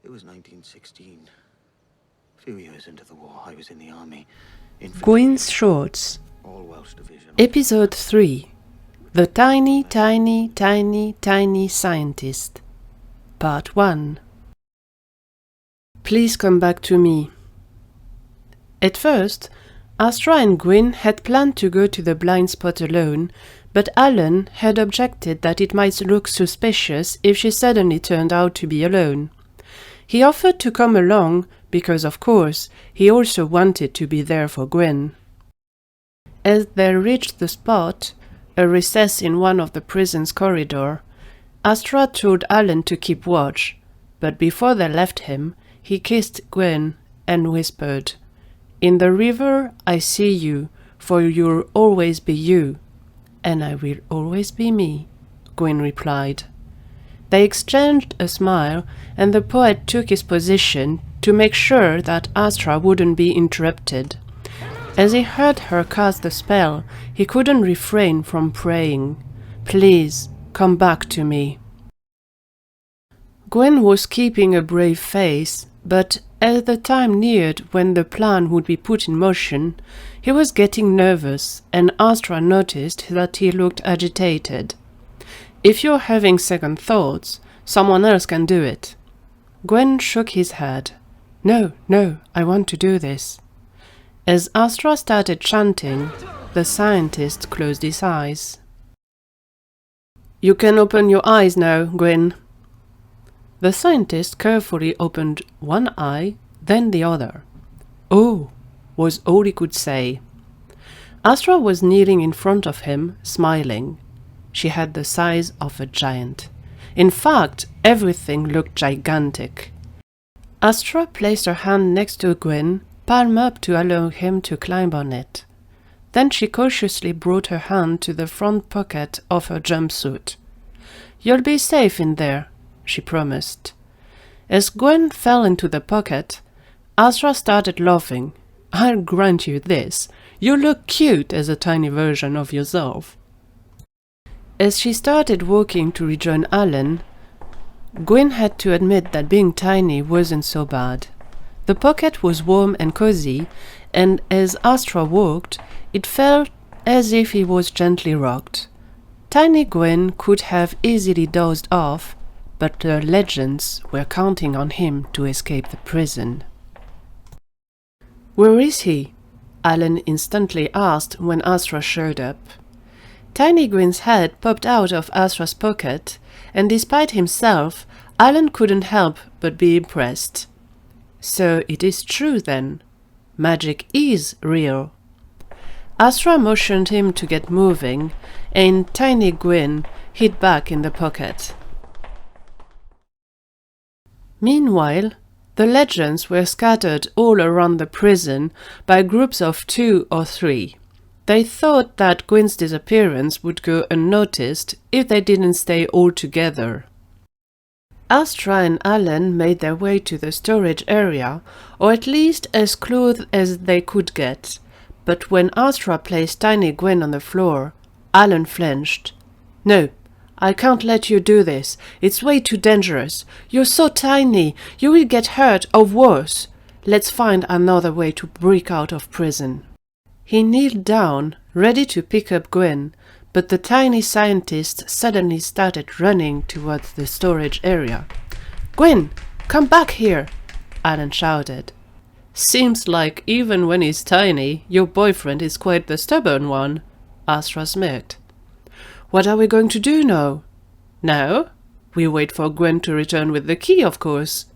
It was 1916. A few years into the war, I was in the army. Gwyn's Shorts. All Welsh Division. Episode 3. The Tiny, Tiny, Tiny, Tiny Scientist. Part 1. Please come back to me. At first, Astra and Gwyn had planned to go to the blind spot alone, but Alan had objected that it might look suspicious if she suddenly turned out to be alone. He offered to come along because, of course, he also wanted to be there for Gwyn. As they reached the spot, a recess in one of the prison's corridor, Astra told Alan to keep watch, but before they left him, he kissed Gwyn and whispered, "In the river I see you, for you'll always be you." "And I will always be me," Gwyn replied. They exchanged a smile, and the poet took his position to make sure that Astra wouldn't be interrupted. As he heard her cast the spell, he couldn't refrain from praying, "Please, come back to me." Gwyn was keeping a brave face, but as the time neared when the plan would be put in motion, he was getting nervous, and Astra noticed that he looked agitated. "If you're having second thoughts, someone else can do it." Gwyn shook his head. No, I want to do this." As Astra started chanting, the scientist closed his eyes. "You can open your eyes now, Gwyn." The scientist carefully opened one eye, then the other. "Oh," was all he could say. Astra was kneeling in front of him, smiling. She had the size of a giant. In fact, everything looked gigantic. Astra placed her hand next to Gwyn, palm up to allow him to climb on it. Then she cautiously brought her hand to the front pocket of her jumpsuit. "You'll be safe in there," she promised. As Gwyn fell into the pocket, Astra started laughing. "I'll grant you this. You look cute as a tiny version of yourself." As she started walking to rejoin Alan, Gwyn had to admit that being tiny wasn't so bad. The pocket was warm and cozy, and as Astra walked, it felt as if he was gently rocked. Tiny Gwyn could have easily dozed off, but the legends were counting on him to escape the prison. "Where is he?" Alan instantly asked when Astra showed up. Tiny Gwyn's head popped out of Astra's pocket, and despite himself, Alan couldn't help but be impressed. So it is true then. Magic is real. Astra motioned him to get moving, and Tiny Gwyn hid back in the pocket. Meanwhile, the legends were scattered all around the prison by groups of 2 or 3. They thought that Gwyn's disappearance would go unnoticed if they didn't stay all together. Astra and Alan made their way to the storage area, or at least as close as they could get. But when Astra placed Tiny Gwyn on the floor, Alan flinched. "No, I can't let you do this. It's way too dangerous. You're so tiny. You will get hurt or worse. Let's find another way to break out of prison." He kneeled down, ready to pick up Gwyn, but the tiny scientist suddenly started running towards the storage area. "Gwyn, come back here!" Alan shouted. "Seems like even when he's tiny, your boyfriend is quite the stubborn one," Astra smirked. "What are we going to do now?" "Now? We wait for Gwyn to return with the key, of course.